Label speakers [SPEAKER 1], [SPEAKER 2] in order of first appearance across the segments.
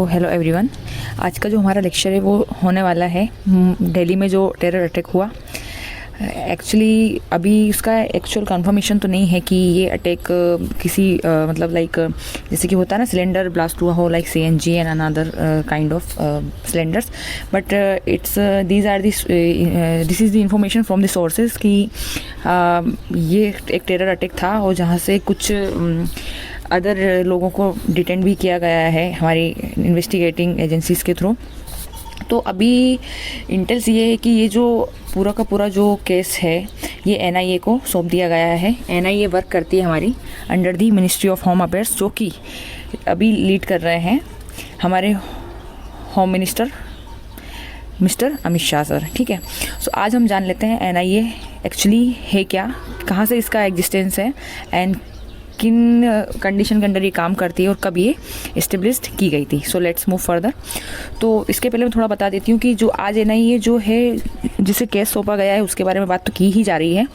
[SPEAKER 1] Hello everyone, आज का जो हमारा लेक्चर है वो होने वाला है दिल्ली में जो टेरर अटैक हुआ। एक्चुअली अभी उसका एक्चुअल कंफर्मेशन तो नहीं है कि ये अटैक किसी मतलब लाइक जैसे कि होता है ना सिलेंडर ब्लास्ट हुआ हो like CNG and another kind of cylinders, but it's this is the information from the sources कि ये एक टेरर अटैक था और जहाँ से कुछ अदर लोगों को डिटेन भी किया गया है हमारी इन्वेस्टिगेटिंग एजेंसीज़ के थ्रू। तो अभी इंटेल्स ये है कि ये जो पूरा का पूरा जो केस है ये एनआईए को सौंप दिया गया है। एनआईए वर्क करती है हमारी under the ministry of home affairs, जो कि अभी लीड कर रहे हैं हमारे home minister mister Amit Shah sir. ठीक है, सो आज हम जान लेते हैं एनआईए एक्चुअली है क्या, कहाँ से इसका एग्जिस्टेंस है एंड किन कंडीशन के अंडर ये काम करती है और कब ये इस्टेब्लिश्ड की गई थी। So let's move further. तो इसके पहले मैं थोड़ा बता देती हूँ कि जो आज एनआईए जो है जिसे केस सौंपा गया है उसके बारे में बात तो की ही जा रही है।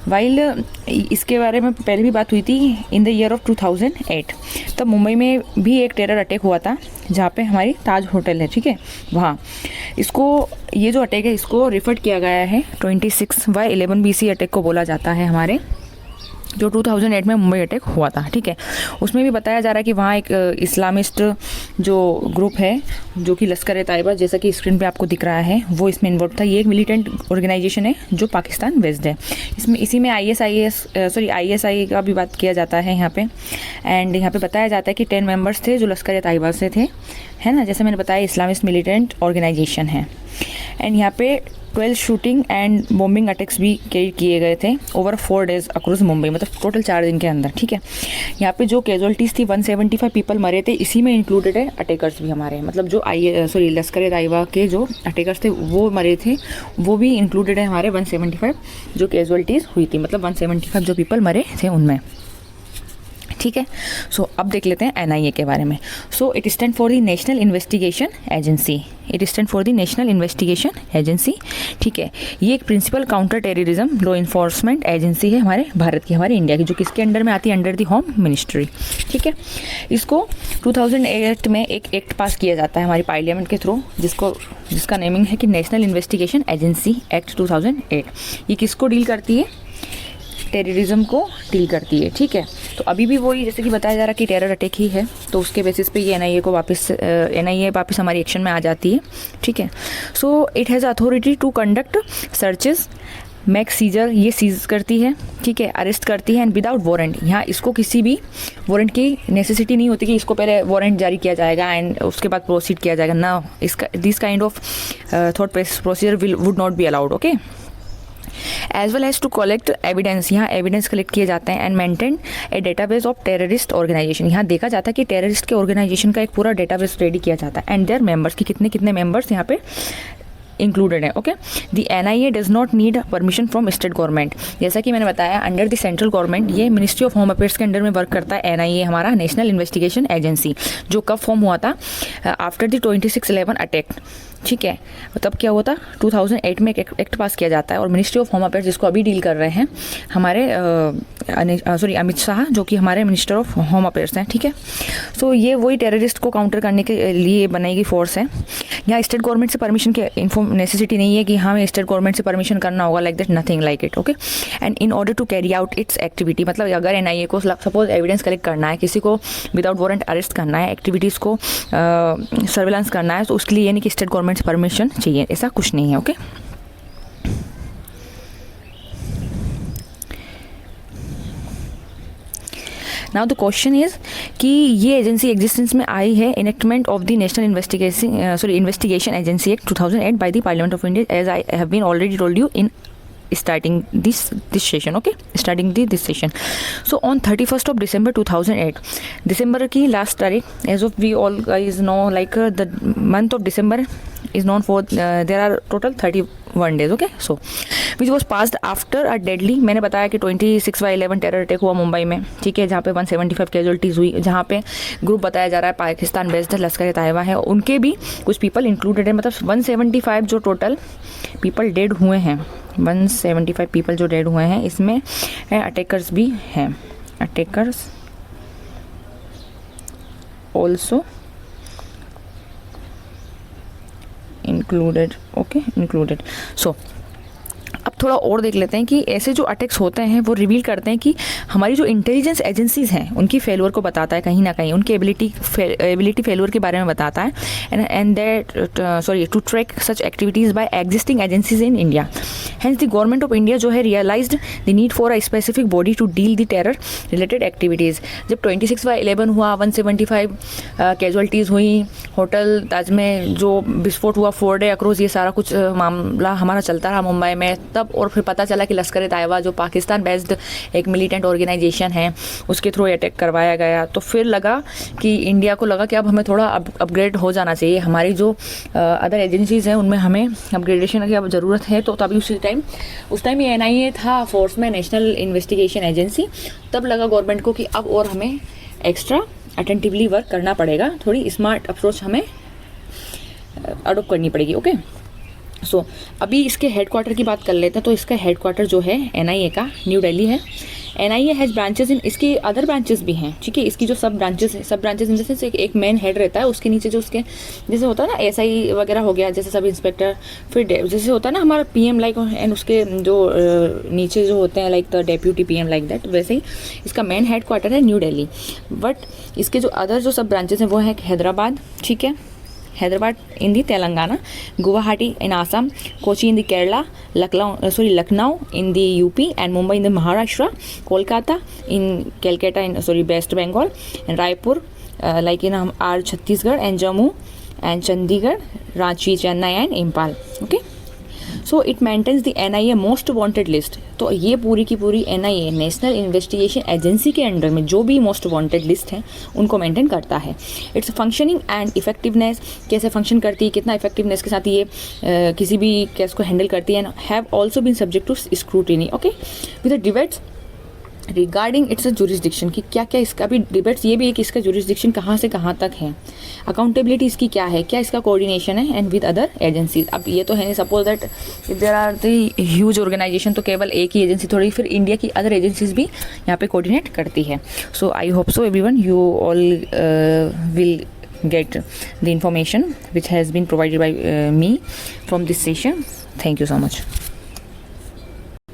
[SPEAKER 1] वाइल इसके बारे में पहले भी बात हुई थी इन द ईयर ऑफ 2008। तब मुंबई में भी एक टेरर अटैक हुआ था जहाँ पे हमारी ताज होटल है, ठीक है, वहाँ इसको ये जो अटैक है इसको रिफर किया गया है 26/11 BC अटैक को बोला जाता है हमारे, जो 2008 में मुंबई अटैक हुआ था। ठीक है, उसमें भी बताया जा रहा है कि वहाँ एक इस्लामिस्ट जो ग्रुप है जो कि लश्कर ए तैयबा, जैसा कि स्क्रीन पे आपको दिख रहा है, वो इसमें इन्वॉल्व था। ये एक मिलिटेंट ऑर्गेनाइजेशन है जो पाकिस्तान बेस्ड है। इसी में ISI का भी बात किया जाता है यहाँ पे। एंड यहाँ पे बताया जाता है कि 10 मेंबर्स थे जो लश्कर ए तैयबा से थे, है ना, जैसे मैंने बताया इस्लामिस्ट मिलिटेंट ऑर्गेनाइजेशन है। एंड यहाँ पे 12 शूटिंग एंड बॉम्बिंग अटैक्स भी किए गए थे ओवर 4 डेज अक्रॉस मुंबई, मतलब टोटल 4 दिन के अंदर। ठीक है, यहाँ पे जो कैजुअलिटीज़ थी 175 पीपल मरे थे, इसी में इंक्लूडेड है अटैकर्स भी हमारे, मतलब जो लश्कर ए तैयबा के जो अटैकर्स थे वो मरे थे, वो भी इंक्लूडेड है हमारे 175 जो कैजुअलिटीज़ हुई थी, मतलब 175 जो पीपल मरे थे उनमें। ठीक है, सो अब देख लेते हैं एनआईए के बारे में। So it stand for the national investigation agency, ठीक है, ये एक principal counter terrorism law enforcement agency है हमारे भारत की, हमारे इंडिया की, जो किसके अंडर में आती है, अंडर द होम मिनिस्ट्री। ठीक है, इसको 2008 में एक एक्ट पास किया जाता है हमारी पार्लियामेंट के थ्रू, जिसका नेमिंग है कि नेशनल इन्वेस्टिगेशन एजेंसी एक्ट 2008। ये किसको डील करती है, टेररिज्म को डील करती है। ठीक है, तो अभी भी वही जैसे कि बताया जा रहा है कि टेरर अटैक ही है, तो उसके बेसिस पे ये एनआईए वापस हमारी एक्शन में आ जाती है। ठीक है, so it has authority to conduct searches, make seizure, ये सीज करती है, ठीक है, अरेस्ट करती है एंड विदाउट वारंट। यहाँ इसको किसी भी वारंट की नेसेसिटी नहीं होती कि इसको पहले वारंट जारी किया जाएगा एंड उसके बाद प्रोसीड किया जाएगा ना, this kind of thought procedure would not be allowed. Okay, as well as to collect evidence, यहाँ एविडेंस कलेक्ट किए जाते हैं and maintain a database of terrorist organisation. यहाँ देखा जाता है कि टेररिस्ट के ऑर्गेनाइजेशन का एक पूरा डेटाबेस रेडी किया जाता है एंड देयर मेंबर्स की कितने मेंबर्स यहाँ पे इंक्लूडेड है। Okay, the NIA does not need permission from state government, जैसा कि मैंने बताया अंडर द सेंट्रल गवर्नमेंट ये मिनिस्ट्री ऑफ होम अफेयर्स के अंडर में वर्क करता है एनआईए, हमारा नेशनल इन्वेस्टिगेशन एजेंसी, जो कब फॉर्म हुआ था, आफ्टर द 26/11 अटैक। ठीक है, तब क्या हुआ था, 2008 में एक एक्ट पास किया जाता है और मिनिस्ट्री ऑफ होम अफेयर्स जिसको अभी डील कर रहे हैं हमारे अमित शाह, जो कि हमारे मिनिस्टर ऑफ होम अफेयर्स हैं। ठीक है, सो ये वही टेररिस्ट को काउंटर करने के लिए बनाई गई फोर्स है। यहाँ स्टेट गवर्नमेंट से परमिशन की नेसेसिटी नहीं है कि हमें स्टेट गवर्नमेंट से परमिशन करना होगा, like that, nothing like it. Okay, and in order to carry out its activity, मतलब अगर एनआईए को सपोज एविडेंस कलेक्ट करना है, किसी को विदाउट वारंट अरेस्ट करना है, एक्टिविटीज़ को सर्विलांस करना है, तो उसके लिए यानी कि स्टेट गवर्नमेंट से परमिशन चाहिए, ऐसा कुछ नहीं है। Okay, now the question is कि ये एजेंसी एग्जिस्टेंस में आई है enactment of the national investigation agency act 2008 by the parliament of India, as I have been already told you in starting this session. Okay, starting this session. So on 31st of December 2008, December की last तारीख, as of we all guys know, like the month of December is known for there are total 31 days. Okay, so which was passed after a deadly, मैंने बताया कि 26/11 terror attack हुआ मुंबई में, ठीक है, जहाँ पे 175 कैजुअलिटीज़ हुई, जहाँ पे ग्रुप बताया जा रहा है पाकिस्तान बेस्ड लश्कर ए तैयबा है, उनके भी कुछ पीपल इंक्लूडेड है, मतलब 175 जो टोटल पीपल डेड हुए हैं, 175 पीपल जो डेड हुए हैं, इसमें अटैकर्स भी हैं, attackers also included, okay included. So अब थोड़ा और देख लेते हैं कि ऐसे जो अटैक्स होते हैं वो रिवील करते हैं कि हमारी जो इंटेलिजेंस एजेंसीज़ हैं उनकी फेलियर को बताता है, कहीं ना कहीं उनकी एबिलिटी फेलियर के बारे में बताता है, and that sorry to track such activities by existing agencies in India. Hence the government of India जो है realised the need for a specific body to deal the terror related activities. जब 26/11 हुआ, 175 casualties हुई, hotel ताज में जो विस्फोट हुआ 4 day across, ये सारा कुछ मामला हमारा चलता रहा मुंबई में तब, और फिर पता चला कि लश्कर-ए-तैयबा जो पाकिस्तान बेस्ड एक मिलिटेंट ऑर्गेनाइजेशन है उसके थ्रू अटैक करवाया गया। तो फिर लगा कि इंडिया को लगा कि अब हमें थोड़ा अपग्रेड हो जाना चाहिए, हमारी जो अदर एजेंसीज़ हैं उनमें हमें अपग्रेडेशन की अब ज़रूरत है। तो तभी उस टाइम ये NIA था, फोर्स में नेशनल इन्वेस्टिगेशन एजेंसी। तब लगा गवर्नमेंट को कि अब और हमें एक्स्ट्रा अटेंटिवली वर्क करना पड़ेगा, थोड़ी स्मार्ट अप्रोच हमें अडोप्ट करनी पड़ेगी। ओके सो अभी इसके हेडक्वार्टर की बात कर लेते हैं। तो इसका हेडक्वार्टर जो है NIA का न्यू दिल्ली है। NIA हैज़ ब्रांचेस इन, इसकी अदर ब्रांचेस भी हैं, ठीक है। इसकी जो सब ब्रांचेस इन जैसे से एक मेन हेड रहता है, उसके नीचे जो उसके जैसे होता है ना SI वगैरह हो गया, जैसे सब इंस्पेक्टर, फिर जैसे होता है ना हमारा PM लाइक, एंड उसके जो नीचे जो होते हैं like the deputy PM like that, वैसे ही इसका मेन हेडक्वार्टर है न्यू दिल्ली। बट इसके जो अदर जो सब ब्रांचेस हैं वो है हैदराबाद, ठीक है, Hyderabad in the Telangana, Guwahati in Assam, Kochi in the Kerala, Lucknow in the UP, and Mumbai in the Maharashtra, Kolkata in Calcutta in West Bengal, and Raipur like in are Chhattisgarh, and Jammu and Chandigarh, Ranchi, Chennai and Imphal. Okay so it maintains the NIA most wanted list. तो ये पूरी की पूरी NIA नेशनल इन्वेस्टिगेशन एजेंसी के under में जो भी most wanted list है उनको मेंटेन करता है। इट्स फंक्शनिंग एंड इफेक्टिवनेस, कैसे फंक्शन करती है, कितना इफेक्टिवनेस के साथ ये किसी भी केस को हैंडल करती है, have also been subject to scrutiny. Okay with the debates regarding its jurisdiction कि क्या क्या इसका भी डिबेट्स ये भी है कि इसका जुरिस्डिक्शन कहाँ से कहाँ तक है, अकाउंटेबिलिटी इसकी क्या है, क्या इसका कोऑर्डिनेशन है एंड विद अदर एजेंसीज। अब ये तो है, suppose that if there are the huge organisation, तो केवल एक ही एजेंसी थोड़ी, फिर इंडिया की अदर एजेंसीज भी यहाँ पे कोऑर्डिनेट करती है। So I hope so everyone you all will get the information which has been provided by me from this session. Thank you so much.